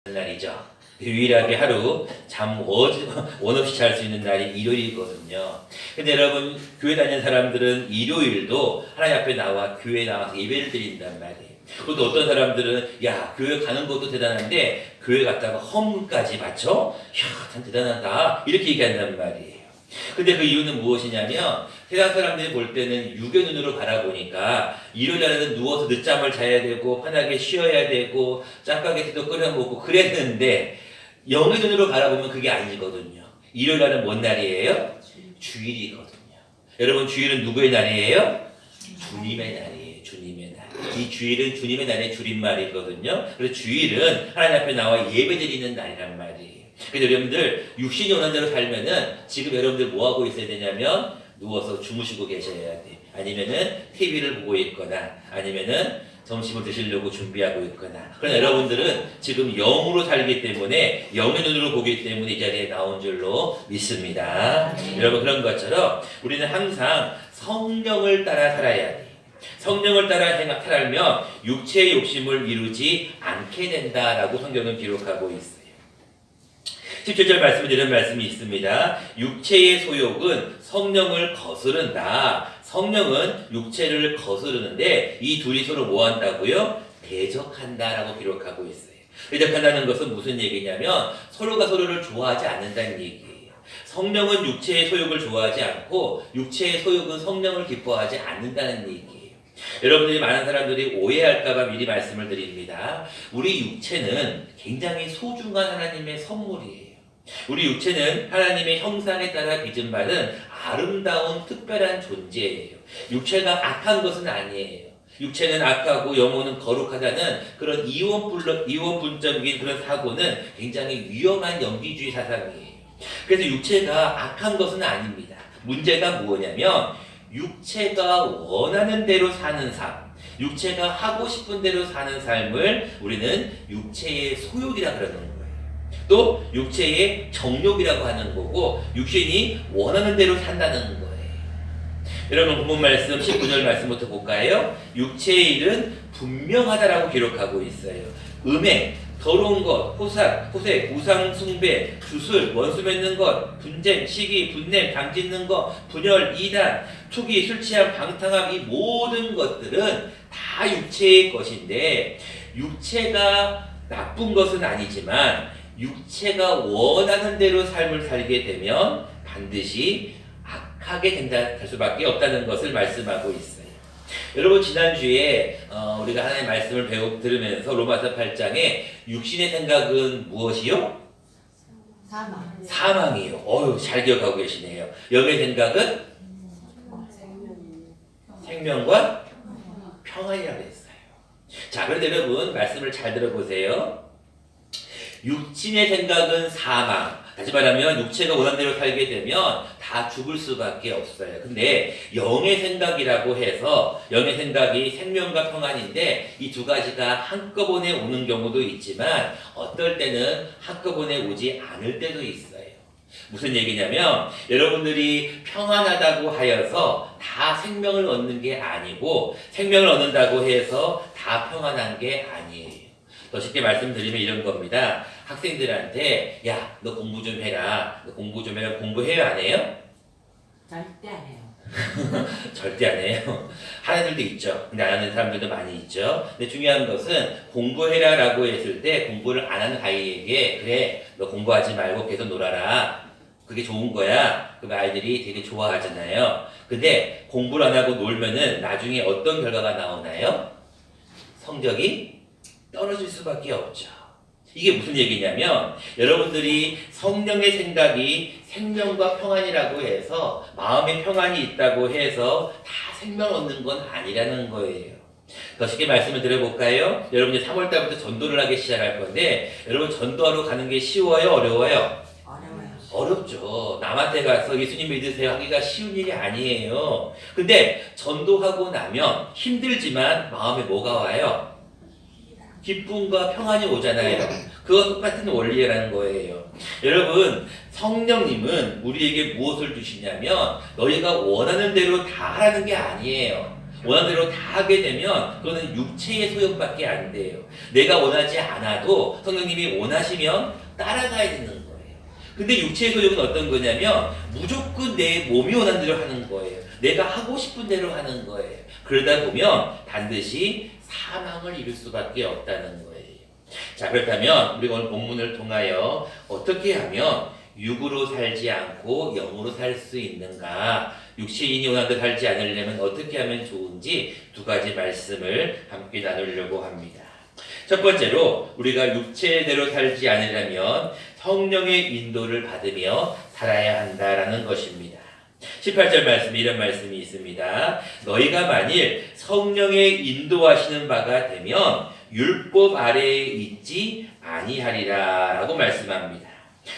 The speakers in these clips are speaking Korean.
날이죠. 유일하게 하루 잠 원 없이 잘 수 있는 날이 일요일이거든요. 근데 여러분, 교회 다니는 사람들은 일요일도 하나님 앞에 나와 교회에 나와서 예배를 드린단 말이에요. 그것도 어떤 사람들은 야, 교회 가는 것도 대단한데 교회 갔다가 헌금까지 바쳐? 이야, 참 대단하다, 이렇게 얘기한단 말이에요. 근데 그 이유는 무엇이냐면 세상 사람들이 볼 때는 육의 눈으로 바라보니까 일요일날에는 누워서 늦잠을 자야 되고 편하게 쉬어야 되고 짜파게티도 끓여 먹고 그랬는데 영의 눈으로 바라보면 그게 아니거든요. 일요일날은 뭔 날이에요? 주일이거든요. 여러분, 주일은 누구의 날이에요? 주님의 날이에요. 주님의 날. 이 주일은 주님의 날의 줄임말이거든요. 그래서 주일은 하나님 앞에 나와 예배드리는 날이란 말이에요. 그래서 여러분들 육신이 원하는 대로 살면은 지금 여러분들 뭐 하고 있어야 되냐면 누워서 주무시고 계셔야 돼. 아니면은 TV를 보고 있거나 아니면은 점심을 드시려고 준비하고 있거나. 그러나 여러분들은 지금 영으로 살기 때문에 영의 눈으로 보기 때문에 이 자리에 나온 줄로 믿습니다. 여러분, 그런 것처럼 우리는 항상 성령을 따라 살아야 돼. 성령을 따라 살면 육체의 욕심을 이루지 않게 된다라고 성경은 기록하고 있어요. 17절 말씀은 이런 말씀이 있습니다. 육체의 소욕은 성령을 거스른다. 성령은 육체를 거스르는데 이 둘이 서로 뭐 한다고요? 대적한다라고 기록하고 있어요. 대적한다는 것은 무슨 얘기냐면 서로가 서로를 좋아하지 않는다는 얘기예요. 성령은 육체의 소욕을 좋아하지 않고 육체의 소욕은 성령을 기뻐하지 않는다는 얘기예요. 여러분들이 많은 사람들이 오해할까봐 미리 말씀을 드립니다. 우리 육체는 굉장히 소중한 하나님의 선물이에요. 우리 육체는 하나님의 형상에 따라 빚은 받은 아름다운 특별한 존재예요. 육체가 악한 것은 아니에요. 육체는 악하고 영혼은 거룩하다는 그런 이원분적인 그런 사고는 굉장히 위험한 영기주의 사상이에요. 그래서 육체가 악한 것은 아닙니다. 문제가 뭐냐면 육체가 원하는 대로 사는 삶, 육체가 하고 싶은 대로 사는 삶을 우리는 육체의 소욕이라 그러는 거예요. 또 육체의 정욕이라고 하는 거고 육신이 원하는 대로 산다는 거예요. 여러분, 본문 말씀 19절 말씀부터 볼까요? 육체의 일은 분명하다라고 기록하고 있어요. 음행, 더러운 것, 호색, 우상 숭배, 주술, 원수 맺는 것, 분쟁, 시기, 분냄, 당짓는 것, 분열, 이단, 투기, 술 취함, 방탕함, 이 모든 것들은 다 육체의 것인데 육체가 나쁜 것은 아니지만 육체가 원하는 대로 삶을 살게 되면 반드시 악하게 될 수밖에 없다는 것을 말씀하고 있어요. 여러분, 지난주에 우리가 하나님의 말씀을 들으면서 로마서 8장에 육신의 생각은 무엇이요? 사망이요. 잘 기억하고 계시네요. 영의 생각은 생명과 평안이라고 했어요. 자, 그런데 여러분, 말씀을 잘 들어보세요. 육신의 생각은 사망. 다시 말하면 육체가 원하는 대로 살게 되면 다 죽을 수밖에 없어요. 근데 영의 생각이라고 해서 영의 생각이 생명과 평안인데 이 두 가지가 한꺼번에 오는 경우도 있지만 어떨 때는 한꺼번에 오지 않을 때도 있어요. 무슨 얘기냐면 여러분들이 평안하다고 하여서 다 생명을 얻는 게 아니고 생명을 얻는다고 해서 다 평안한 게 아니에요. 더 쉽게 말씀드리면 이런 겁니다. 학생들한테 야, 너 공부 좀 해라. 너 공부 좀 해라. 공부해요, 안 해요? 절대 안 해요. 절대 안 해요. 하는 애들도 있죠. 근데 안 하는 사람들도 많이 있죠. 근데 중요한 것은 공부해라 라고 했을 때 공부를 안 하는 아이에게 그래, 너 공부하지 말고 계속 놀아라. 그게 좋은 거야. 그럼 아이들이 되게 좋아하잖아요. 근데 공부를 안 하고 놀면은 나중에 어떤 결과가 나오나요? 성적이 떨어질 수밖에 없죠. 이게 무슨 얘기냐면 여러분들이 성령의 생각이 생명과 평안이라고 해서 마음의 평안이 있다고 해서 다 생명 얻는 건 아니라는 거예요. 더 쉽게 말씀을 드려볼까요? 여러분, 이제 3월달부터 전도를 하기 시작할 건데 여러분, 전도하러 가는 게 쉬워요? 어려워요? 어렵죠. 남한테 가서 예수님 믿으세요 하기가 쉬운 일이 아니에요. 근데 전도하고 나면 힘들지만 마음에 뭐가 와요? 기쁨과 평안이 오잖아요. 그거 똑같은 원리라는 거예요. 여러분, 성령님은 우리에게 무엇을 주시냐면 너희가 원하는 대로 다 하라는 게 아니에요. 원하는 대로 다 하게 되면 그거는 육체의 소욕밖에 안 돼요. 내가 원하지 않아도 성령님이 원하시면 따라가야 되는 거예요. 근데 육체의 소욕은 어떤 거냐면 무조건 내 몸이 원하는 대로 하는 거예요. 내가 하고 싶은 대로 하는 거예요. 그러다 보면 반드시 사망을 이룰 수밖에 없다는 거예요. 자, 그렇다면 우리가 오늘 본문을 통하여 어떻게 하면 육으로 살지 않고 영으로 살 수 있는가, 육신이 원하는 대로 살지 않으려면 어떻게 하면 좋은지 두 가지 말씀을 함께 나누려고 합니다. 첫 번째로 우리가 육체대로 살지 않으려면 성령의 인도를 받으며 살아야 한다라는 것입니다. 18절 말씀에 이런 말씀이 있습니다. 너희가 만일 성령의 인도하시는 바가 되면 율법 아래에 있지 아니하리라 라고 말씀합니다.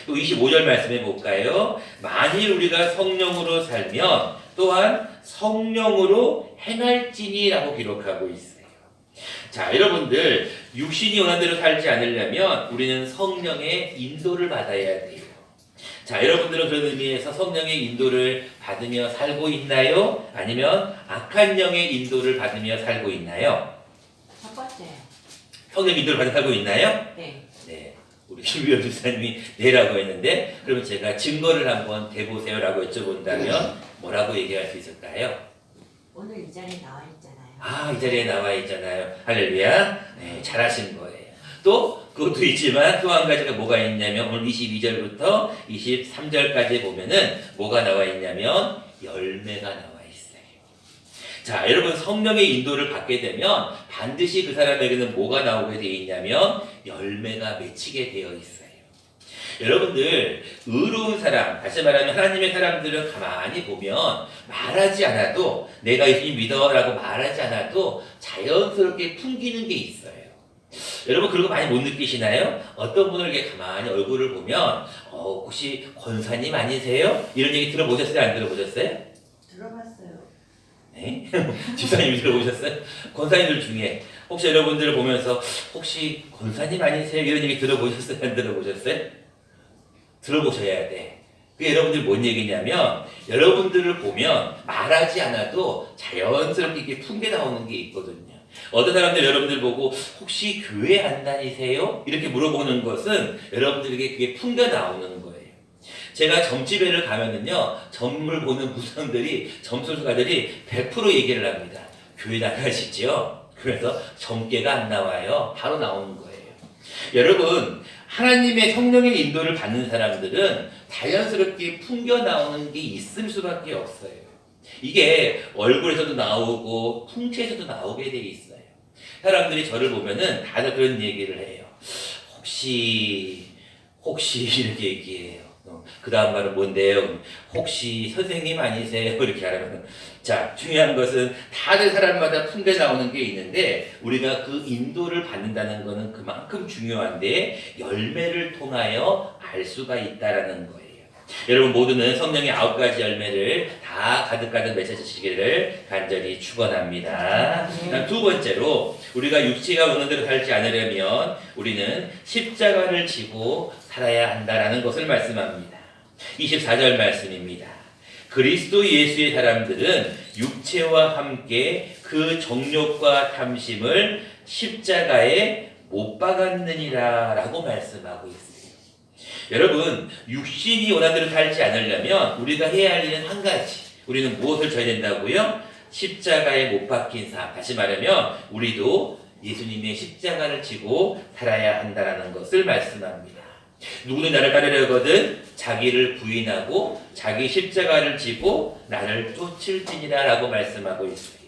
또 25절 말씀해 볼까요? 만일 우리가 성령으로 살면 또한 성령으로 행할지니 라고 기록하고 있어요. 자, 여러분들 육신이 원하는 대로 살지 않으려면 우리는 성령의 인도를 받아야 돼요. 자, 여러분들은 그런 의미에서 성령의 인도를 받으며 살고 있나요? 아니면 악한 영의 인도를 받으며 살고 있나요? 첫 번째. 성령 인도를 받으며 살고 있나요? 네. 네. 우리 김유현 집사님이 네라고 했는데, 그러면 제가 증거를 한번 대보세요 라고 여쭤본다면 뭐라고 얘기할 수 있을까요? 오늘 이 자리에 나와 있잖아요. 아, 이 자리에 나와 있잖아요. 할렐루야. 네, 잘하신 거예요. 또 그것도 있지만 또 한 가지가 뭐가 있냐면 오늘 22절부터 23절까지 보면은 뭐가 나와 있냐면 열매가 나와 있어요. 자, 여러분 성령의 인도를 받게 되면 반드시 그 사람에게는 뭐가 나오게 되어 있냐면 열매가 맺히게 되어 있어요. 여러분들 의로운 사람, 다시 말하면 하나님의 사람들은 가만히 보면 말하지 않아도 내가 예수님 믿어라고 말하지 않아도 자연스럽게 풍기는 게 있어요. 여러분 그런 거 많이 못 느끼시나요? 어떤 분을 이렇게 가만히 얼굴을 보면 혹시 권사님 아니세요? 이런 얘기 들어보셨어요? 안 들어보셨어요? 들어봤어요. 네? 집사님이 들어보셨어요? 권사님들 중에 혹시 여러분들을 보면서 혹시 권사님 아니세요? 이런 얘기 들어보셨어요? 안 들어보셨어요? 들어보셔야 돼. 그게 여러분들이 뭔 얘기냐면 여러분들을 보면 말하지 않아도 자연스럽게 이렇게 풍겨 나오는 게 있거든요. 어떤 사람들 여러분들 보고 혹시 교회 안 다니세요? 이렇게 물어보는 것은 여러분들에게 그게 풍겨 나오는 거예요. 제가 점집에를 가면은요, 점을 보는 무당들이, 점술가들이 100% 얘기를 합니다. 교회 나가시죠? 그래서 점괘가 안 나와요. 바로 나오는 거예요. 여러분, 하나님의 성령의 인도를 받는 사람들은 자연스럽게 풍겨 나오는 게 있을 수밖에 없어요. 이게 얼굴에서도 나오고 풍채에서도 나오게 돼 있어요. 사람들이 저를 보면은 다들 그런 얘기를 해요. 혹시 이렇게 얘기해요. 그 다음 말은 뭔데요? 혹시 선생님 아니세요? 이렇게 하면 자, 중요한 것은 다들 사람마다 풍겨 나오는 게 있는데 우리가 그 인도를 받는다는 것은 그만큼 중요한데 열매를 통하여 알 수가 있다라는 거예요. 여러분 모두는 성령의 9가지 열매를 다 가득가득 맺어주시기를 간절히 축원합니다. 두 번째로 우리가 육체가 오는 대로 살지 않으려면 우리는 십자가를 지고 살아야 한다라는 것을 말씀합니다. 24절 말씀입니다. 그리스도 예수의 사람들은 육체와 함께 그 정욕과 탐심을 십자가에 못 박았느니라 라고 말씀하고 있습니다. 여러분 육신이 원하는 대로 살지 않으려면 우리가 해야 할 일은 한 가지. 우리는 무엇을 져야 된다고요? 십자가에 못 박힌 삶. 다시 말하면 우리도 예수님의 십자가를 지고 살아야 한다는 것을 말씀합니다. 누구는 나를 따르려거든 자기를 부인하고 자기 십자가를 지고 나를 쫓을지니라 라고 말씀하고 있어요.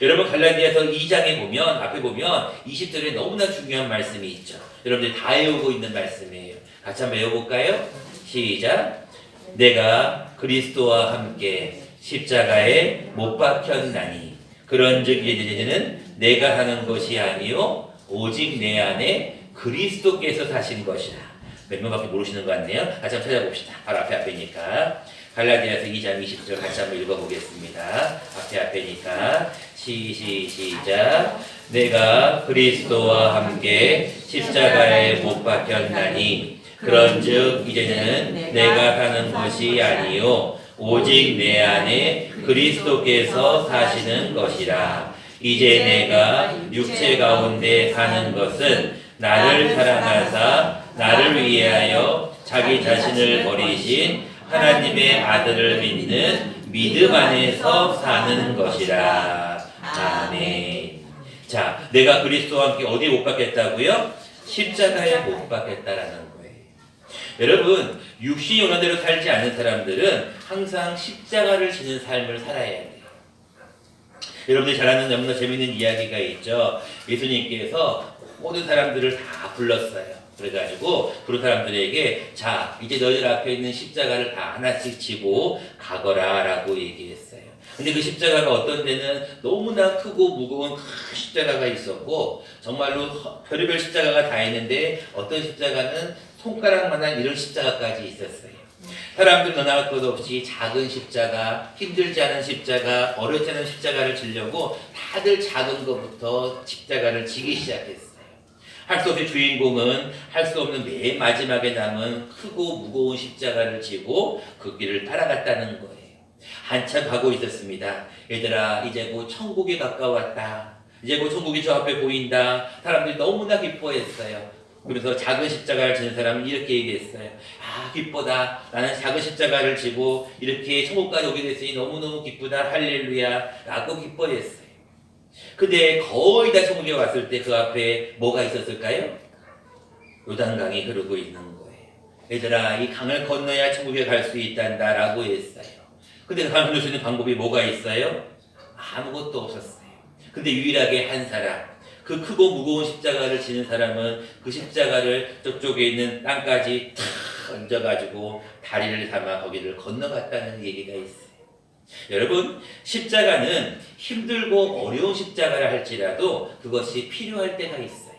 여러분 갈라디아서 2장에 보면 앞에 보면 20절에 너무나 중요한 말씀이 있죠. 여러분들 다 외우고 있는 말씀이에요. 같이 한번 외워볼까요? 시작. 내가 그리스도와 함께 십자가에 못 박혔나니 그런즉 이제는 내가 사는 것이 아니요 오직 내 안에 그리스도께서 사신 것이라. 몇 명밖에 모르시는 것 같네요. 같이 한번 찾아봅시다. 바로 앞에니까 갈라디아서 2장 20절 같이 한번 읽어보겠습니다. 앞에니까 시작. 내가 그리스도와 함께 십자가에 못 박혔나니 그런즉 이제는 내가 사는 것이 아니요 오직 내 안에 그리스도께서 사시는 것이라. 이제 내가 육체 가운데 사는 것은 나를 사랑하사 나를 위하여 자기 자신을 버리신 하나님의 아들을 믿는 믿음 안에서 사는 것이라. 아멘. 자, 내가 그리스도와 함께 어디에 못 박겠다고요? 십자가에 못 박겠다라는 거예요. 여러분, 육신이 원하는 대로 살지 않는 사람들은 항상 십자가를 지는 삶을 살아야 돼요. 여러분들이 잘 아는 너무나 재밌는 이야기가 있죠. 예수님께서 모든 사람들을 다 불렀어요. 그래가지고 부른 사람들에게 자, 이제 너희들 앞에 있는 십자가를 다 하나씩 지고 가거라 라고 얘기했어요. 근데 그 십자가가 어떤 데는 너무나 크고 무거운 큰 십자가가 있었고 정말로 별의별 십자가가 다 있는데 어떤 십자가는 손가락만한 이런 십자가까지 있었어요. 사람들 너나 할 것 없이 작은 십자가, 힘들지 않은 십자가, 어렵지 않은 십자가를 지려고 다들 작은 것부터 십자가를 지기 시작했어요. 할 수 없이 주인공은 할 수 없는 맨 마지막에 남은 크고 무거운 십자가를 지고 그 길을 따라갔다는 거예요. 한참 가고 있었습니다. 얘들아, 이제 곧 천국이 가까웠다. 이제 곧 천국이 저 앞에 보인다. 사람들이 너무나 기뻐했어요. 그래서 작은 십자가를 지는 사람은 이렇게 얘기했어요. 아, 기쁘다. 나는 작은 십자가를 지고 이렇게 천국까지 오게 됐으니 너무너무 기쁘다. 할렐루야. 라고 기뻐했어요. 근데 거의 다 천국에 왔을 때 그 앞에 뭐가 있었을까요? 요단강이 흐르고 있는 거예요. 얘들아, 이 강을 건너야 천국에 갈 수 있단다 라고 했어요. 근데 그 강을 건널 수 있는 방법이 뭐가 있어요? 아무것도 없었어요. 근데 유일하게 한 사람, 그 크고 무거운 십자가를 지는 사람은 그 십자가를 저쪽에 있는 땅까지 탁 얹어가지고 다리를 삼아 거기를 건너갔다는 얘기가 있어요. 여러분, 십자가는 힘들고 어려운 십자가를 할지라도 그것이 필요할 때가 있어요.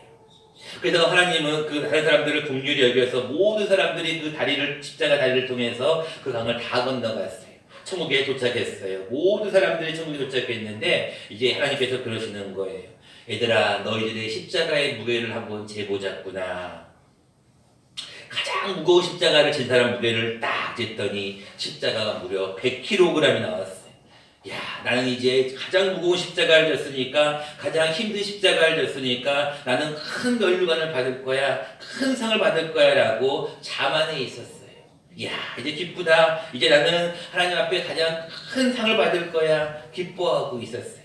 그래서 하나님은 그 다른 사람들을 긍휼히 여겨서 모든 사람들이 그 다리를, 십자가 다리를 통해서 그 강을 다 건너갔어요. 천국에 도착했어요. 모든 사람들이 천국에 도착했는데 이제 하나님께서 그러시는 거예요. 얘들아, 너희들의 십자가의 무게를 한번 재보자꾸나. 가장 무거운 십자가를 진 사람 무게를 딱 쟀더니 십자가가 무려 100kg이 나왔어요. 야, 나는 이제 가장 무거운 십자가를 졌으니까, 가장 힘든 십자가를 졌으니까 나는 큰 면류관을 받을 거야, 큰 상을 받을 거야 라고 자만해 있었어요. 야, 이제 기쁘다. 이제 나는 하나님 앞에 가장 큰 상을 받을 거야. 기뻐하고 있었어요.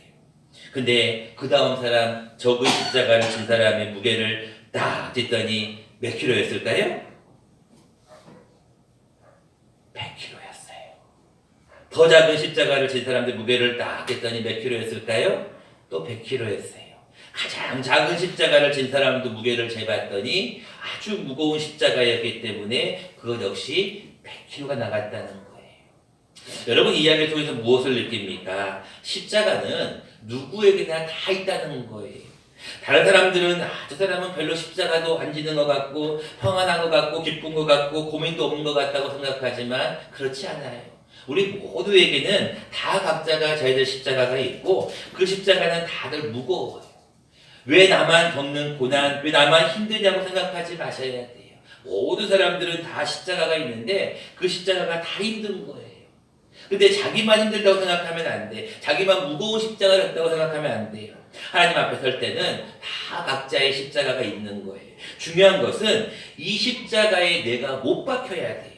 근데 그 다음 사람, 적은 십자가를 진 사람의 무게를 딱 쟀더니 몇 킬로였을까요? 100킬로였어요. 더 작은 십자가를 진 사람들 무게를 딱 쟀더니 몇 킬로였을까요? 또 100킬로였어요. 가장 작은 십자가를 진 사람도 무게를 재봤더니 아주 무거운 십자가였기 때문에 그것 역시 100킬로가 나갔다는 거예요. 여러분, 이 이야기를 통해서 무엇을 느낍니까? 십자가는 누구에게나 다 있다는 거예요. 다른 사람들은 저 사람은 별로 십자가도 안 지는 것 같고 평안한 것 같고 기쁜 것 같고 고민도 없는 것 같다고 생각하지만 그렇지 않아요. 우리 모두에게는 다 각자가 저희들 십자가가 있고 그 십자가는 다들 무거워요. 왜 나만 겪는 고난, 왜 나만 힘드냐고 생각하지 마셔야 돼요. 모든 사람들은 다 십자가가 있는데 그 십자가가 다 힘든 거예요. 근데 자기만 힘들다고 생각하면 안 돼. 자기만 무거운 십자가를 했다고 생각하면 안 돼요. 하나님 앞에 설 때는 다 각자의 십자가가 있는 거예요. 중요한 것은 이 십자가에 내가 못 박혀야 돼요.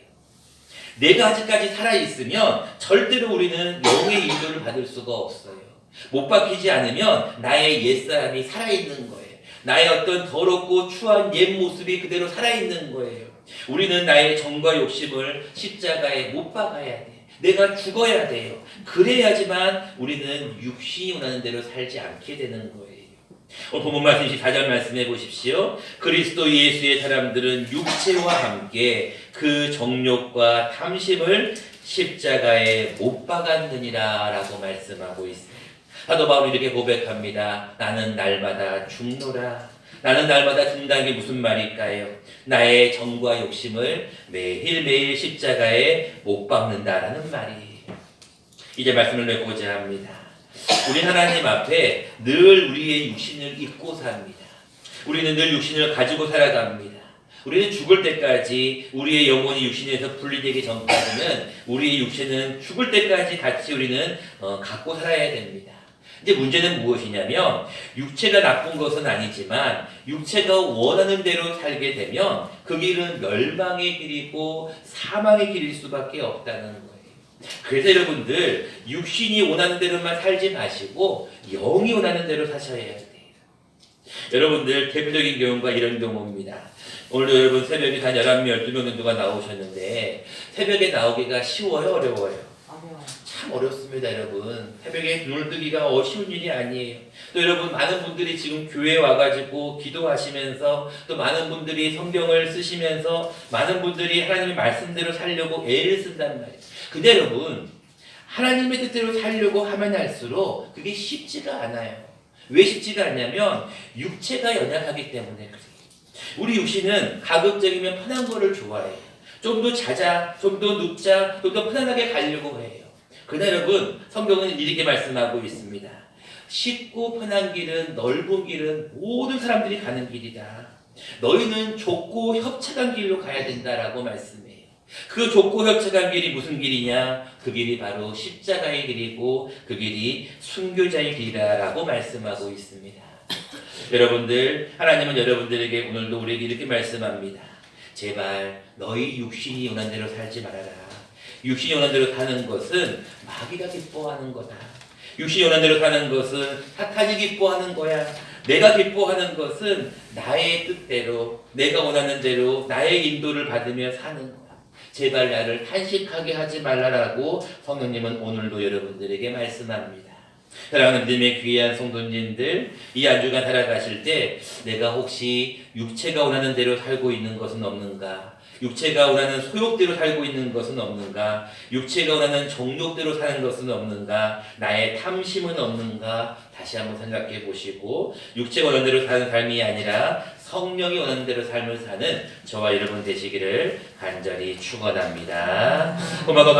내가 아직까지 살아있으면 절대로 우리는 영의 인도를 받을 수가 없어요. 못 박히지 않으면 나의 옛사람이 살아있는 거예요. 나의 어떤 더럽고 추한 옛 모습이 그대로 살아있는 거예요. 우리는 나의 정과 욕심을 십자가에 못 박아야 돼요. 내가 죽어야 돼요. 그래야지만 우리는 육신이 원하는 대로 살지 않게 되는 거예요. 오늘 본문 말씀 24절 말씀해 보십시오. 그리스도 예수의 사람들은 육체와 함께 그 정욕과 탐심을 십자가에 못 박았느니라 라고 말씀하고 있어요. 사도 바울이 이렇게 고백합니다. 나는 날마다 죽노라. 나는 날마다 죽는다는 게 무슨 말일까요? 나의 정과 욕심을 매일매일 십자가에 못 박는다라는 말이에요. 이제 말씀을 내고자 합니다. 우리 하나님 앞에 늘 우리의 육신을 입고 삽니다. 우리는 늘 육신을 가지고 살아갑니다. 우리는 죽을 때까지 우리의 영혼이 육신에서 분리되기 전까지는 우리의 육체는 죽을 때까지 같이 우리는 갖고 살아야 됩니다. 이제 문제는 무엇이냐면 육체가 나쁜 것은 아니지만 육체가 원하는 대로 살게 되면 그 길은 멸망의 길이고 사망의 길일 수밖에 없다는 거예요. 그래서 여러분들 육신이 원하는 대로만 살지 마시고 영이 원하는 대로 사셔야 돼요. 여러분들 대표적인 경우가 이런 경우입니다. 오늘도 여러분 새벽에 한 11명, 12명 정도가 나오셨는데 새벽에 나오기가 쉬워요? 어려워요? 어려워요. 참 어렵습니다, 여러분. 새벽에 눈을 뜨기가 쉬운 일이 아니에요. 또 여러분 많은 분들이 지금 교회에 와가지고 기도하시면서 또 많은 분들이 성경을 쓰시면서 많은 분들이 하나님의 말씀대로 살려고 애를 쓴단 말이에요. 근데 여러분 하나님의 뜻대로 살려고 하면 할수록 그게 쉽지가 않아요. 왜 쉽지가 않냐면 육체가 연약하기 때문에 그래요. 우리 육신은 가급적이면 편한 거를 좋아해요. 좀 더 자자, 좀 더 눕자, 좀 더 편안하게 가려고 해요. 그러나 여러분 성경은 이렇게 말씀하고 있습니다. 쉽고 편한 길은 넓은 길은 모든 사람들이 가는 길이다. 너희는 좁고 협착한 길로 가야 된다라고 말씀해요. 그 좁고 협착한 길이 무슨 길이냐? 그 길이 바로 십자가의 길이고 그 길이 순교자의 길이라고 말씀하고 있습니다. 여러분들 하나님은 여러분들에게 오늘도 우리에게 이렇게 말씀합니다. 제발 너희 육신이 원하는 대로 살지 말아라. 육신이 원하는 대로 사는 것은 마귀가 기뻐하는 거다. 육신이 원하는 대로 사는 것은 사탄이 기뻐하는 거야. 내가 기뻐하는 것은 나의 뜻대로 내가 원하는 대로 나의 인도를 받으며 사는 거야. 제발 나를 탄식하게 하지 말라라고 성령님은 오늘도 여러분들에게 말씀합니다. 사랑하는 님의 귀한 성도님들, 이 한 주간 살아가실 때 내가 혹시 육체가 원하는 대로 살고 있는 것은 없는가? 육체가 원하는 소욕대로 살고 있는 것은 없는가? 육체가 원하는 정욕대로 사는 것은 없는가? 나의 탐심은 없는가? 다시 한번 생각해 보시고 육체가 원하는 대로 사는 삶이 아니라 성령이 원하는 대로 삶을 사는 저와 여러분 되시기를 간절히 축원합니다. 고마워.